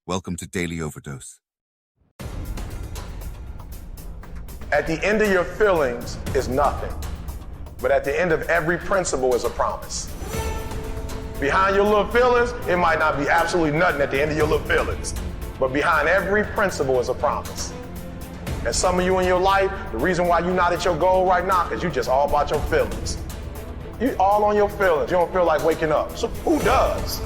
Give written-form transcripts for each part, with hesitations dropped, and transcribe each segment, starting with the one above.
Welcome to Daily Overdose. At the end of your feelings is nothing, but at the end of every principle is a promise. Behind your little feelings, it might not be absolutely nothing at the end of your little feelings, but behind every principle is a promise. And some of you in your life, the reason why you're not at your goal right now is you just all about your feelings. You all on your feelings. You don't feel like waking up. So who does?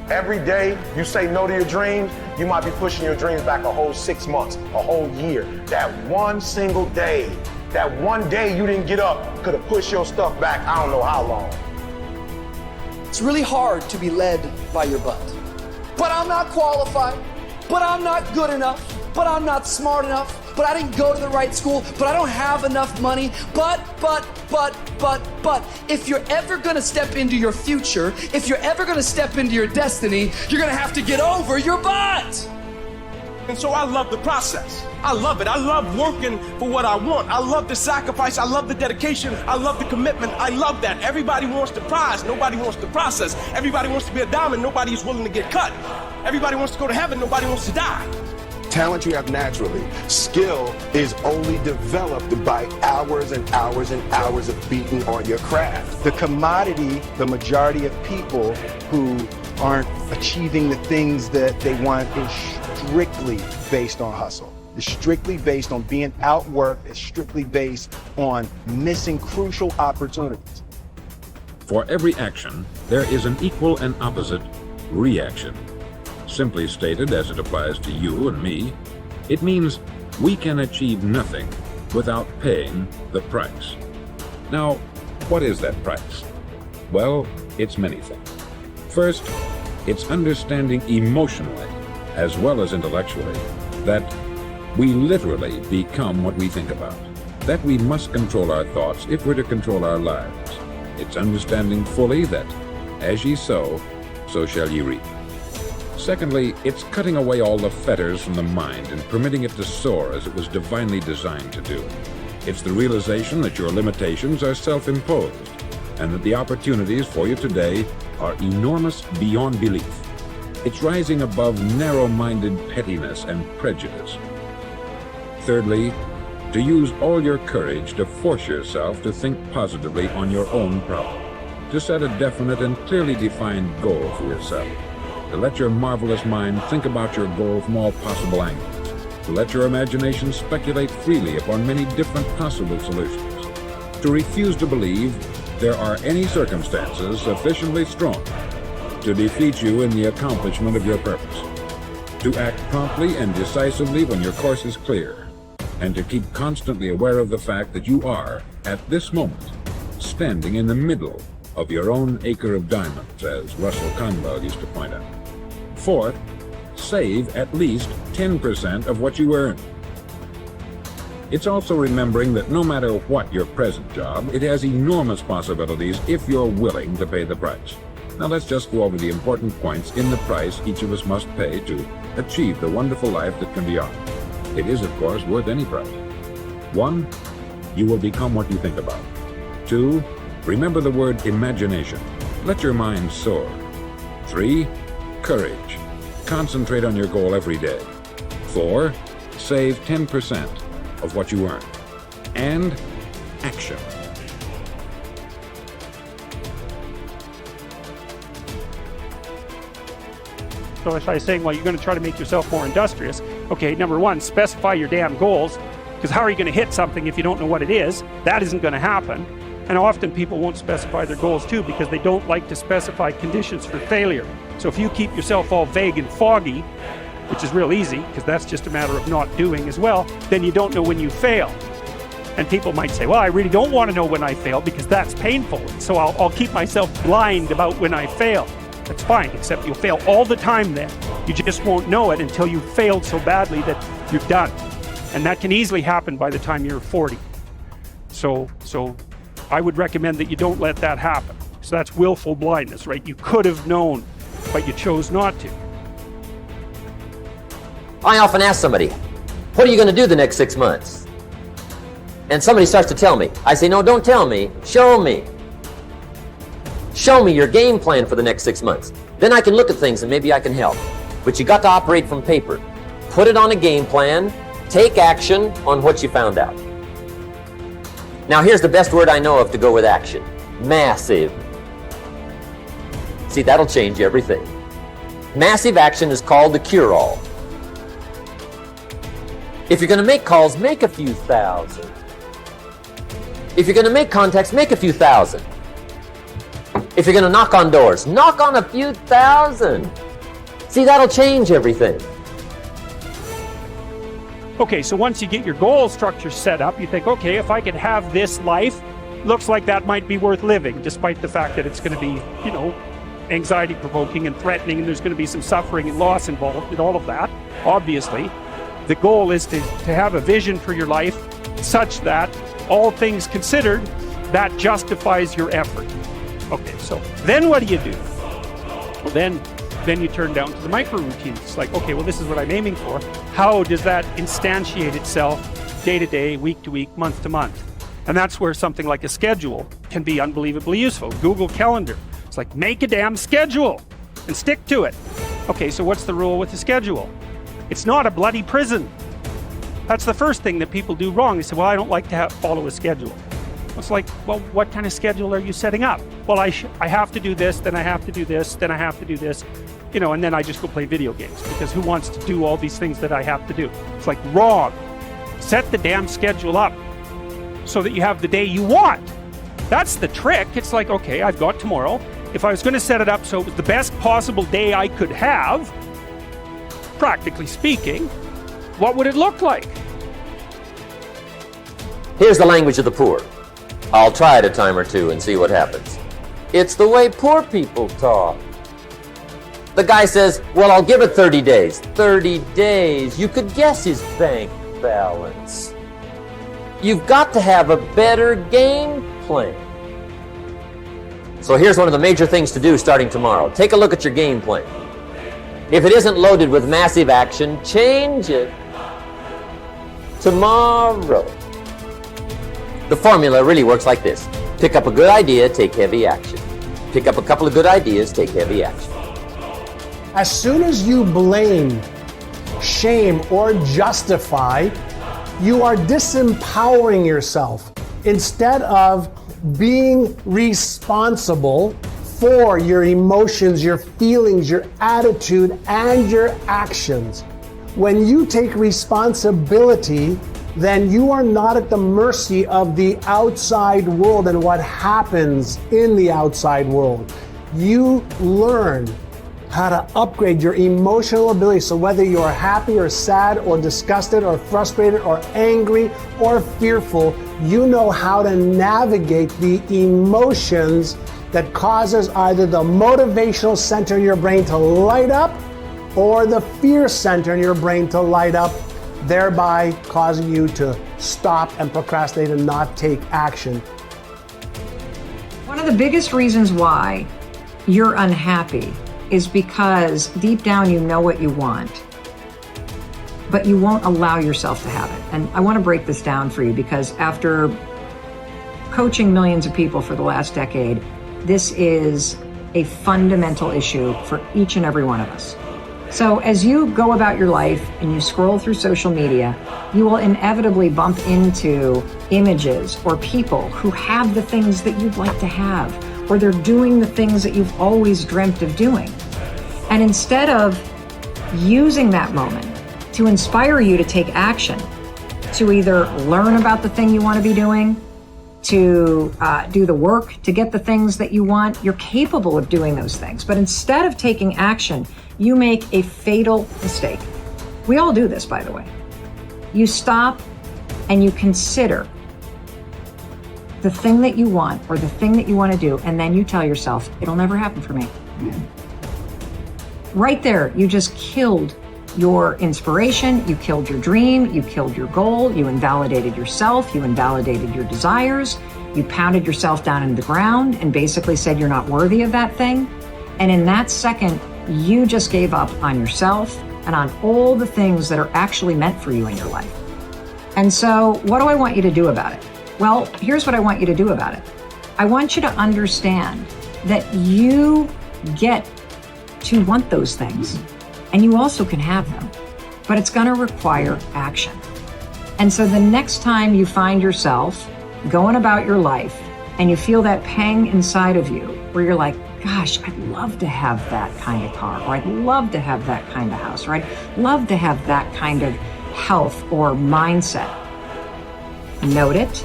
Every day you say no to your dreams, you might be pushing your dreams back a whole 6 months, a whole year. That one single day, that one day you didn't get up could have pushed your stuff back I don't know how long. It's really hard to be led by your butt. But I'm not qualified, but I'm not good enough, but I'm not smart enough, but I didn't go to the right school, but I don't have enough money, but. If you're ever gonna step into your future, if you're ever gonna step into your destiny, you're gonna have to get over your butt. And so I love the process. I love it. I love working for what I want. I love the sacrifice. I love the dedication. I love the commitment. I love that. Everybody wants the prize. Nobody wants the process. Everybody wants to be a diamond. Nobody is willing to get cut. Everybody wants to go to heaven. Nobody wants to die. Talent you have naturally. Skill is only developed by hours and hours and hours of beating on your craft. The commodity, the majority of people who aren't achieving the things that they want is strictly based on hustle. It's strictly based on being outworked. It's strictly based on missing crucial opportunities. For every action, there is an equal and opposite reaction. Simply stated, as it applies to you and me, it means we can achieve nothing without paying the price. Now, what is that price? Well, it's many things. First, it's understanding emotionally, as well as intellectually, that we literally become what we think about, that we must control our thoughts if we're to control our lives. It's understanding fully that, as ye sow, so shall ye reap. Secondly, it's cutting away all the fetters from the mind and permitting it to soar as it was divinely designed to do. It's the realization that your limitations are self-imposed and that the opportunities for you today are enormous beyond belief. It's rising above narrow-minded pettiness and prejudice. Thirdly, to use all your courage to force yourself to think positively on your own problem, to set a definite and clearly defined goal for yourself, to let your marvelous mind think about your goal from all possible angles, to let your imagination speculate freely upon many different possible solutions, to refuse to believe there are any circumstances sufficiently strong to defeat you in the accomplishment of your purpose, to act promptly and decisively when your course is clear, and to keep constantly aware of the fact that you are, at this moment, standing in the middle of your own acre of diamonds, as Russell Conwell used to point out. Fourth, save at least 10% of what you earn. It's also remembering that no matter what your present job, it has enormous possibilities if you're willing to pay the price. Now let's just go over the important points in the price each of us must pay to achieve the wonderful life that can be ours. It is, of course, worth any price. 1, you will become what you think about. 2, remember the word imagination. Let your mind soar. 3, courage. Concentrate on your goal every day. 4, save 10% of what you earn. And action. So if I was saying, well, you're going to try to make yourself more industrious. Okay, number one, specify your damn goals, because how are you going to hit something if you don't know what it is? That isn't going to happen. And often people won't specify their goals too because they don't like to specify conditions for failure. So if you keep yourself all vague and foggy, which is real easy because that's just a matter of not doing as well, then you don't know when you fail. And people might say, well, I really don't want to know when I fail because that's painful. So I'll keep myself blind about when I fail. That's fine, except you'll fail all the time then. You just won't know it until you've failed so badly that you're done. And that can easily happen by the time you're 40. So I would recommend that you don't let that happen. So that's willful blindness, right? You could have known, but you chose not to. I often ask somebody, what are you going to do the next 6 months? And somebody starts to tell me. I say, no, don't tell me. Show me. Show me your game plan for the next 6 months. Then I can look at things and maybe I can help. but you got to operate from paper. Put it on a game plan. Take action on what you found out. Now here's the best word I know of to go with action. Massive. See, that'll change everything. Massive action is called the cure-all. If you're going to make calls, make a few thousand. If you're going to make contacts, make a few thousand. If you're going to knock on doors, knock on a few thousand. See, that'll change everything. Okay, so once you get your goal structure set up, you think, okay, if I could have this life, looks like that might be worth living, despite the fact that it's going to be, you know, anxiety-provoking and threatening, and there's going to be some suffering and loss involved in all of that, obviously. The goal is to have a vision for your life such that, all things considered, that justifies your effort. Okay, so then what do? Well, then you turn down to the micro routines. It's like, okay, well, this is what I'm aiming for. How does that instantiate itself day to day, week to week, month to month? And that's where something like a schedule can be unbelievably useful. Google Calendar. It's like, make a damn schedule and stick to it. Okay, so what's the rule with the schedule? It's not a bloody prison. That's the first thing that people do wrong. They say, well, I don't like to follow a schedule. It's like, well, what kind of schedule are you setting up? Well, I have to do this, then I have to do this, then I have to do this, you know, and then I just go play video games, because who wants to do all these things that I have to do? It's like, wrong. Set the damn schedule up so that you have the day you want. That's the trick. It's like, okay, I've got tomorrow. If I was going to set it up so it was the best possible day I could have, practically speaking, what would it look like? Here's the language of the poor. I'll try it a time or two and see what happens. It's the way poor people talk. The guy says, well, I'll give it 30 days. 30 days. You could guess his bank balance. You've got to have a better game plan. So here's one of the major things to do starting tomorrow. Take a look at your game plan. If it isn't loaded with massive action, change it tomorrow. The formula really works like this. Pick up a good idea, take heavy action. Pick up a couple of good ideas, take heavy action. As soon as you blame, shame, or justify, you are disempowering yourself instead of being responsible for your emotions, your feelings, your attitude, and your actions. When you take responsibility, then you are not at the mercy of the outside world and what happens in the outside world. You learn how to upgrade your emotional ability. So whether you're happy or sad or disgusted or frustrated or angry or fearful, you know how to navigate the emotions that causes either the motivational center in your brain to light up or the fear center in your brain to light up, thereby causing you to stop and procrastinate and not take action. One of the biggest reasons why you're unhappy is because deep down you know what you want, but you won't allow yourself to have it. And I want to break this down for you, because after coaching millions of people for the last decade, this is a fundamental issue for each and every one of us. So as you go about your life and you scroll through social media, you will inevitably bump into images or people who have the things that you'd like to have, or they're doing the things that you've always dreamt of doing. And instead of using that moment to inspire you to take action, to either learn about the thing you want to be doing, to do the work to get the things that you want, you're capable of doing those things. But instead of taking action, you make a fatal mistake. We all do this, by the way. You stop and you consider the thing that you want or the thing that you want to do, and then you tell yourself, it'll never happen for me. Right there, you just killed your inspiration, you killed your dream, you killed your goal, you invalidated yourself, you invalidated your desires, you pounded yourself down into the ground and basically said you're not worthy of that thing. And in that second, you just gave up on yourself and on all the things that are actually meant for you in your life. And so what do I want you to do about it? Well, here's what I want you to do about it. I want you to understand that you get to want those things, And you also can have them, but it's going to require action. And so the next time you find yourself going about your life and you feel that pang inside of you where you're like, gosh, I'd love to have that kind of car, or I'd love to have that kind of house, or I'd love to have that kind of health or mindset. Note it,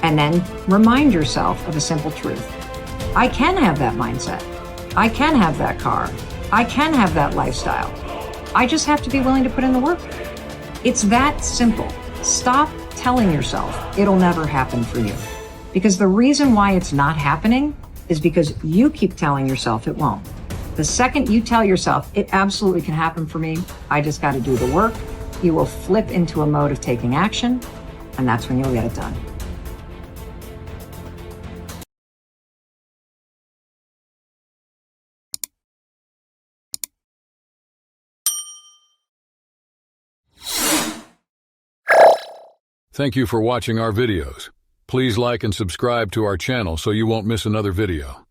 and then remind yourself of a simple truth. I can have that mindset. I can have that car. I can have that lifestyle. I just have to be willing to put in the work. It's that simple. Stop telling yourself it'll never happen for you. Because the reason why it's not happening is because you keep telling yourself it won't. The second you tell yourself it absolutely can happen for me, I just got to do the work, you will flip into a mode of taking action, and that's when you'll get it done. Thank you for watching our videos. Please like and subscribe to our channel so you won't miss another video.